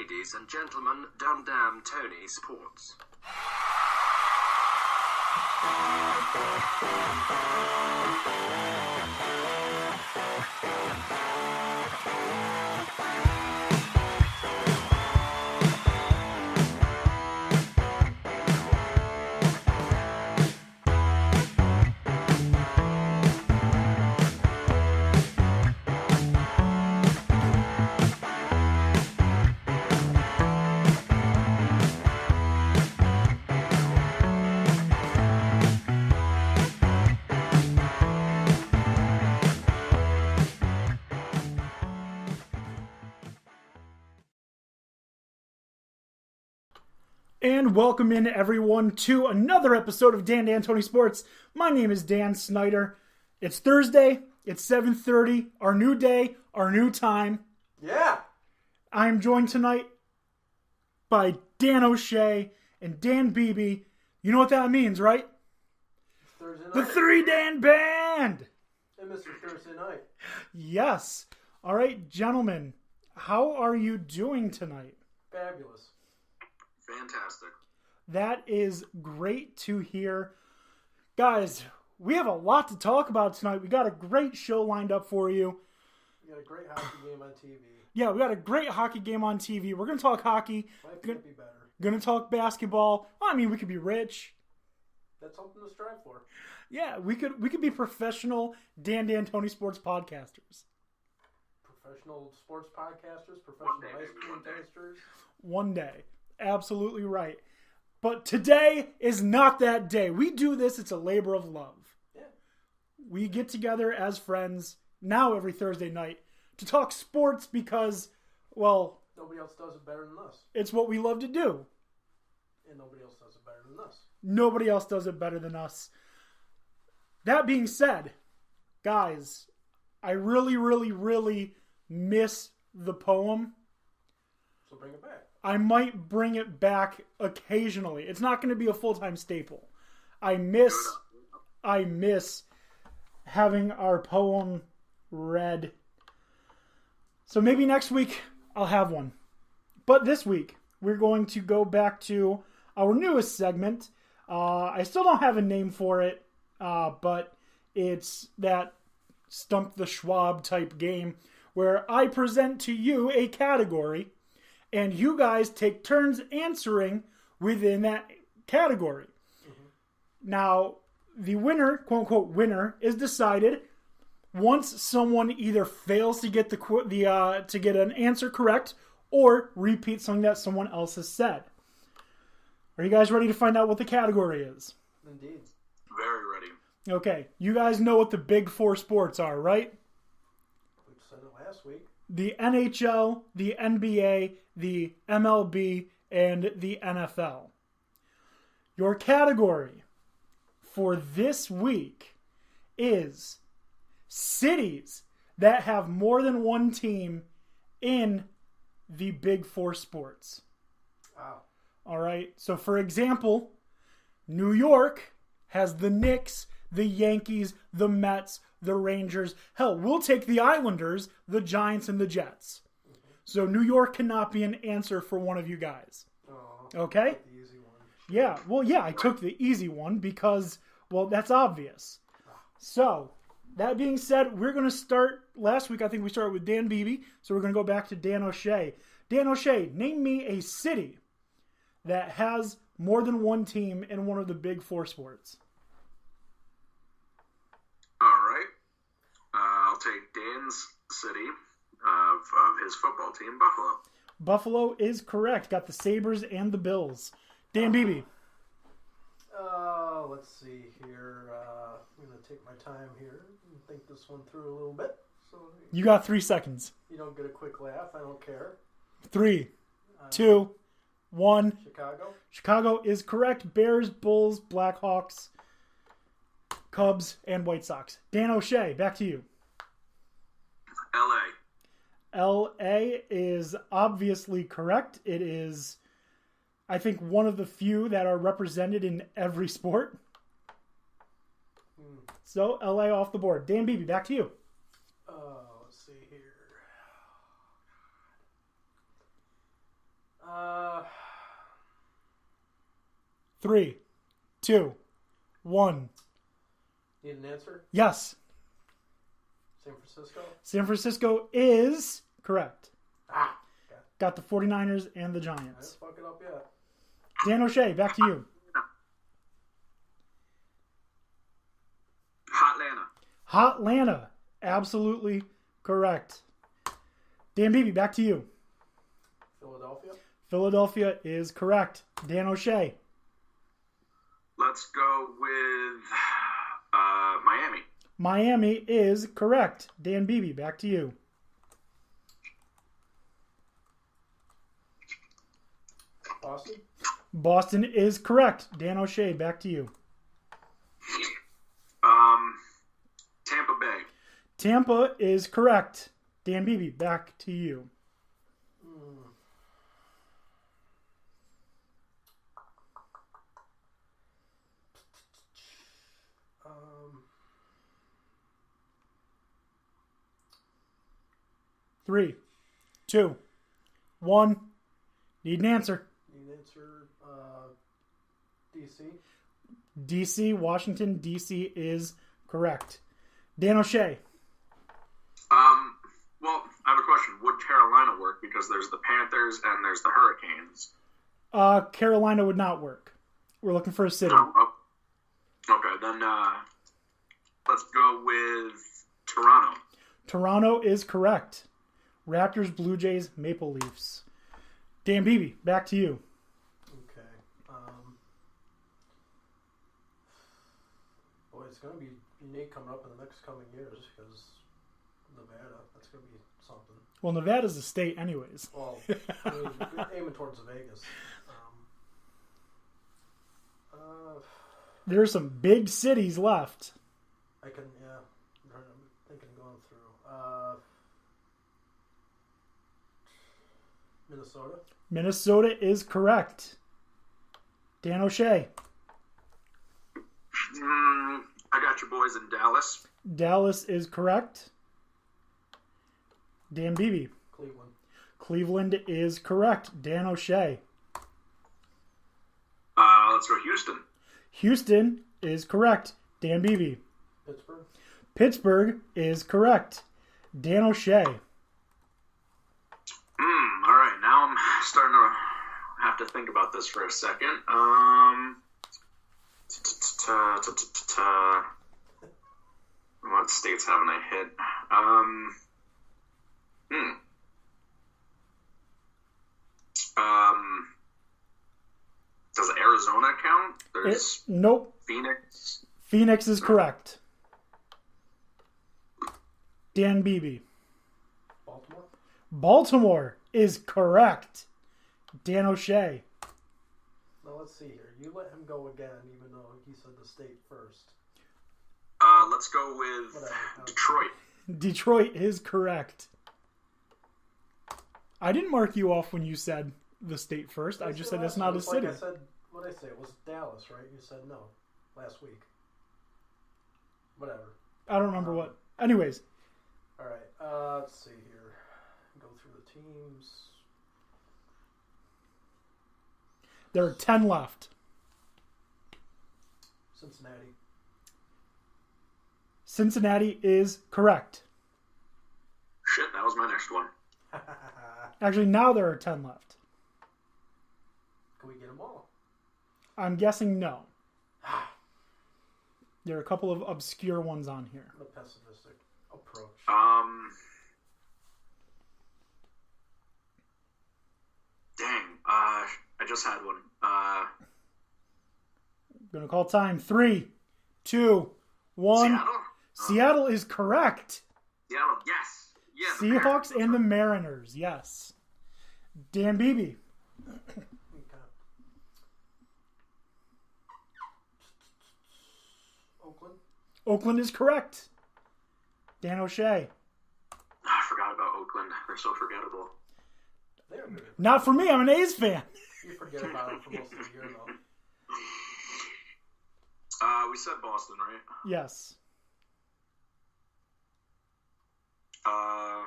ladies and gentlemen, Dum Dam Tony Sports. And welcome in everyone to another episode of Dan Tony Sports. My name is Dan Snyder. It's Thursday. It's 7:30. Our new day. Our new time. Yeah. I'm joined tonight by Dan O'Shea and Dan Beebe. You know what that means, right? Thursday night. The Three Dan Band. And Mr. Thursday Night. Yes. All right, gentlemen. How are you doing tonight? Fabulous. Fantastic. That is great to hear. Guys, we have a lot to talk about tonight. We got a great show lined up for you. We got a great hockey game on TV. Yeah, we got a great hockey game on TV. We're going to talk hockey. Life can't be better. Going to talk basketball. I mean, we could be rich. That's something to strive for. Yeah, we could be professional Dan Tony Sports podcasters. Professional sports podcasters, professional ice cream tasters. One day. Absolutely right. But today is not that day. We do this. It's a labor of love. Yeah. We get together as friends now every Thursday night to talk sports because, well, Nobody else does it better than us. it's what we love to do. And nobody else does it better than us. Nobody else does it better than us. That being said, guys, I really, really, really miss the poem. So bring it back. I might bring it back occasionally. It's not going to be a full-time staple. I miss having our poem read. So maybe next week I'll have one. But this week we're going to go back to our newest segment. I still don't have a name for it, but it's that Stump the Schwab type game where I present to you a category and you guys take turns answering within that category. Mm-hmm. Now, the winner, quote-unquote winner, is decided once someone either fails to get to get an answer correct or repeat something that someone else has said. Are you guys ready to find out what the category is? Indeed. Very ready. Okay, you guys know what the big four sports are, right? We said it last week. The NHL, the NBA, the MLB, and the NFL. Your category for this week is cities that have more than one team in the big four sports. Wow. All right. So, for example, New York has the Knicks, the Yankees, the Mets, the Rangers. Hell, we'll take the Islanders, the Giants, and the Jets. Mm-hmm. So New York cannot be an answer for one of you guys. Oh, okay? the easy one. Yeah. Well, yeah, I took the easy one because, well, that's obvious. So, that being said, we're going to start. Last week, I think we started with Dan Beebe. So we're going to go back to Dan O'Shea. Dan O'Shea, name me a city that has more than one team in one of the big four sports. All right. I'll take Dan's city of his football team, Buffalo. Buffalo is correct. Got the Sabres and the Bills. Dan Beebe. Let's see here. I'm going to take my time here and think this one through a little bit. So You got 3 seconds. you don't get a quick laugh. I don't care. 3, 2, 1. Chicago. Chicago is correct. Bears, Bulls, Blackhawks, Cubs, and White Sox. Dan O'Shea, back to you. LA. LA is obviously correct. It is, I think, one of the few that are represented in every sport. So, LA off the board. Dan Beebe, back to you. Let's see here. 3, 2, 1. Need an answer? Yes. San Francisco? San Francisco is correct. Okay. Got the 49ers and the I Giants. didn't fuck it up yet. Dan O'Shea, back to you. Hotlanta. Absolutely correct. Dan Beebe, back to you. Philadelphia? Philadelphia is correct. Dan O'Shea. Let's go with Miami. Miami is correct. Dan Beebe, back to you. Boston? Boston is correct. Dan O'Shea, back to you. Tampa Bay. Tampa is correct. Dan Beebe, back to you. Three, 2, 1. Need an answer. Need an answer. DC? DC, Washington, DC is correct. Dan O'Shea. Well, I have a question. Would Carolina work? Because there's the Panthers and there's the Hurricanes. Carolina would not work. We're looking for a city. Oh. Okay, then let's go with Toronto. Toronto is correct. Raptors, Blue Jays, Maple Leafs. Dan Beebe, back to you. Okay. Boy, it's going to be unique coming up in the next coming years because Nevada, that's going to be something. Well, Nevada's a state anyways. Well, I mean, aiming towards Vegas. There are some big cities left. I'm thinking going through. Minnesota? Minnesota is correct. Dan O'Shea. I got your boys in Dallas. Dallas is correct. Dan Beebe. Cleveland. Cleveland is correct. Dan O'Shea. Let's go Houston. Houston is correct. Dan Beebe. Pittsburgh. Pittsburgh is correct. Dan O'Shea. All right, now I'm starting to have to think about this for a second. What states haven't I hit? Does Arizona count? There's Nope. Phoenix. Phoenix is correct. Dan Beebe. Baltimore. Baltimore is correct. Dan O'Shea. Now let's see here. You let him go again, even though he said the state first. Let's go with Whatever. Detroit. Detroit is correct. I didn't mark you off when you said the state first. I just said it's not a city. Like I said, what did I say? It was Dallas, right? You said no last week. Whatever. I don't remember what. Anyways, All right. Let's see here. Go through the teams. there are 10 left. Cincinnati. Cincinnati is correct. Shit, that was my next one. Actually, now there are 10 left. Can we get them all? I'm guessing no. There are a couple of obscure ones on here. The pessimistic approach. Dang. I just had one. I'm going to call time. 3, 2, 1. Seattle? Seattle is correct. Seattle, yes. Yeah, the Seahawks Mariners. and the Mariners, yes. Dan Beebe. Okay. Oakland. Oakland is correct. Dan O'Shea. I forgot about Oakland. They're so forgettable. They're good. Not for me. I'm an A's fan. You forget about them for most of the year, though. We said Boston, right? Yes. All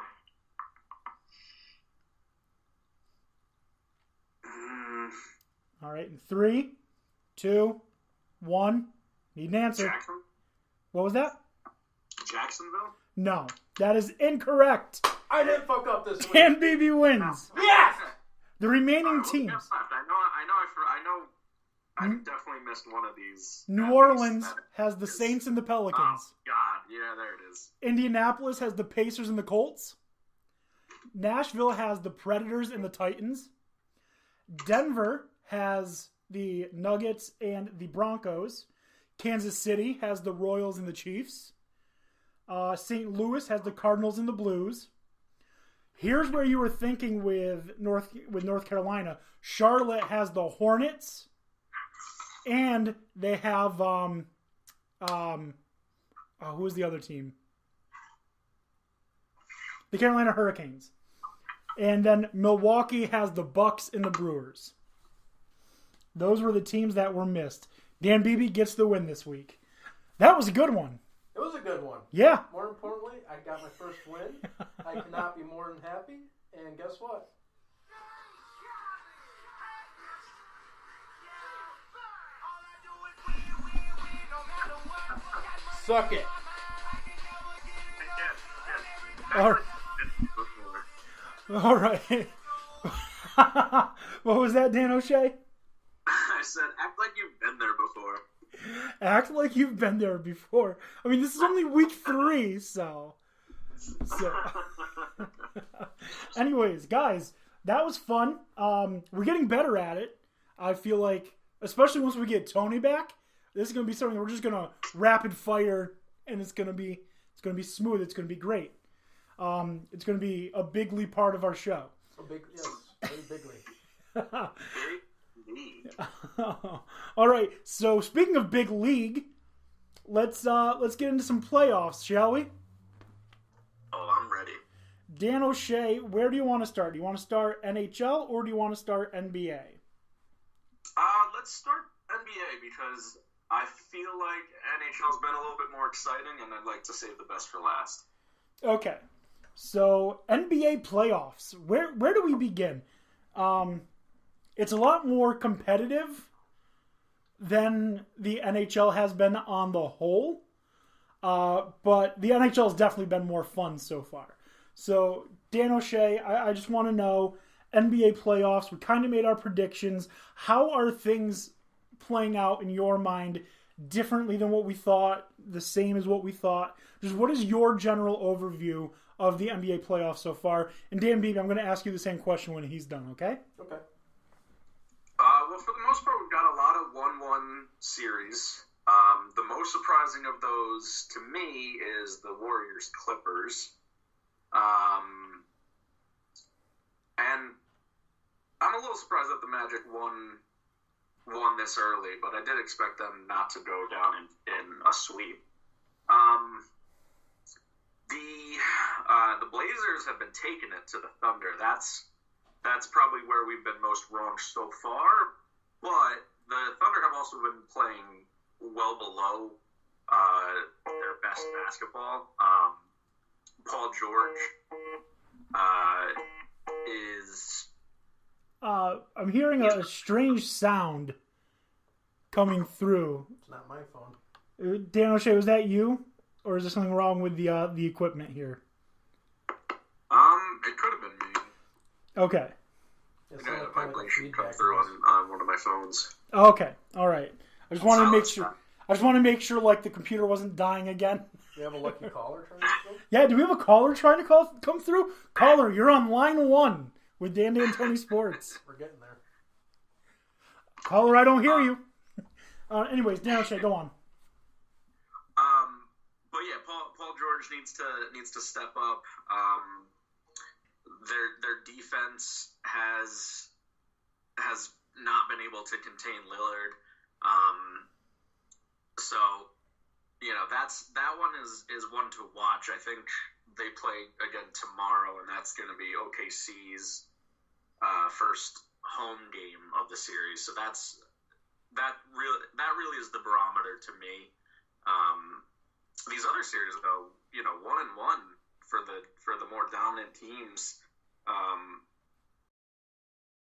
right. In 3, 2, 1. Need an answer. Jackson? What was that? Jacksonville? No, that is incorrect. I didn't fuck up this week. Dan Beebe wins. Yes! The remaining Who teams. left? I definitely missed one of these. New Orleans has the Saints and the Oh, Pelicans. God. Yeah, there it is. Indianapolis has the Pacers and the Colts. Nashville has the Predators and the Titans. Denver has the Nuggets and the Broncos. Kansas City has the Royals and the Chiefs. St. Louis has the Cardinals and the Blues. Here's where you were thinking with North Carolina. Charlotte has the Hornets, and they have who was the other team? The Carolina Hurricanes. And then Milwaukee has the Bucks and the Brewers. Those were the teams that were missed. Dan Beebe gets the win this week. That was a good one. It was a good one. Yeah. More importantly, I got my first win. I cannot be more than happy. And guess what? Suck it. All right. What was that, Dan O'Shea? I said, act like you've been there before. Act like you've been there before. I mean, this is only week 3, so. Anyways, guys, that was fun. We're getting better at it. I feel like, especially once we get Tony back, this is going to be something we're just going to rapid fire, and it's going to be smooth. It's going to be great. It's going to be a bigly part of our show. Yes, very bigly. All right. So speaking of big league, let's get into some playoffs, shall we? Oh, I'm ready. Dan O'Shea, where do you want to start? Do you want to start NHL or do you want to start NBA? Let's start NBA because I feel like NHL's been a little bit more exciting, and I'd like to save the best for last. Okay. So NBA playoffs. Where do we begin? It's a lot more competitive than the NHL has been on the whole. But the NHL has definitely been more fun so far. So, Dan O'Shea, I just want to know, NBA playoffs, we kind of made our predictions. How are things playing out in your mind differently than what we thought, the same as what we thought? Just what is your general overview of the NBA playoffs so far? And Dan Beebe, I'm going to ask you the same question when he's done, okay? Okay. Well, for the most part, we've got a lot of 1-1 series. The most surprising of those, to me, is the Warriors-Clippers. And I'm a little surprised that the Magic won this early, but I did expect them not to go down in a sweep. The Blazers have been taking it to the Thunder. That's probably where we've been most wrong so far. But the Thunder have also been playing well below their best basketball. Paul George is... I'm hearing a strange sound coming through. It's not my phone. Dan O'Shea, was that you? Or is there something wrong with the equipment here? It could have been me. Okay. It's Yeah, like the kind of vibration like come feedback through noise. on one of my phones. Okay. All right. I just wanted to make Solid sure. stuff. I just want to make sure, like, the computer wasn't dying again. You have a lucky caller trying to go? Yeah. Do we have a caller trying to come through? Caller, you're on line 1 with Dan D'Antoni Sports. We're getting there. Caller, I don't hear you. Anyways, Dan O'Shea, go on. But yeah, Paul George needs to step up. Their defense has not been able to contain Lillard. So that one is one to watch. I think they play again tomorrow, and that's going to be OKC's first home game of the series. So that really is the barometer to me. These other series, though, 1-1 for the more dominant teams.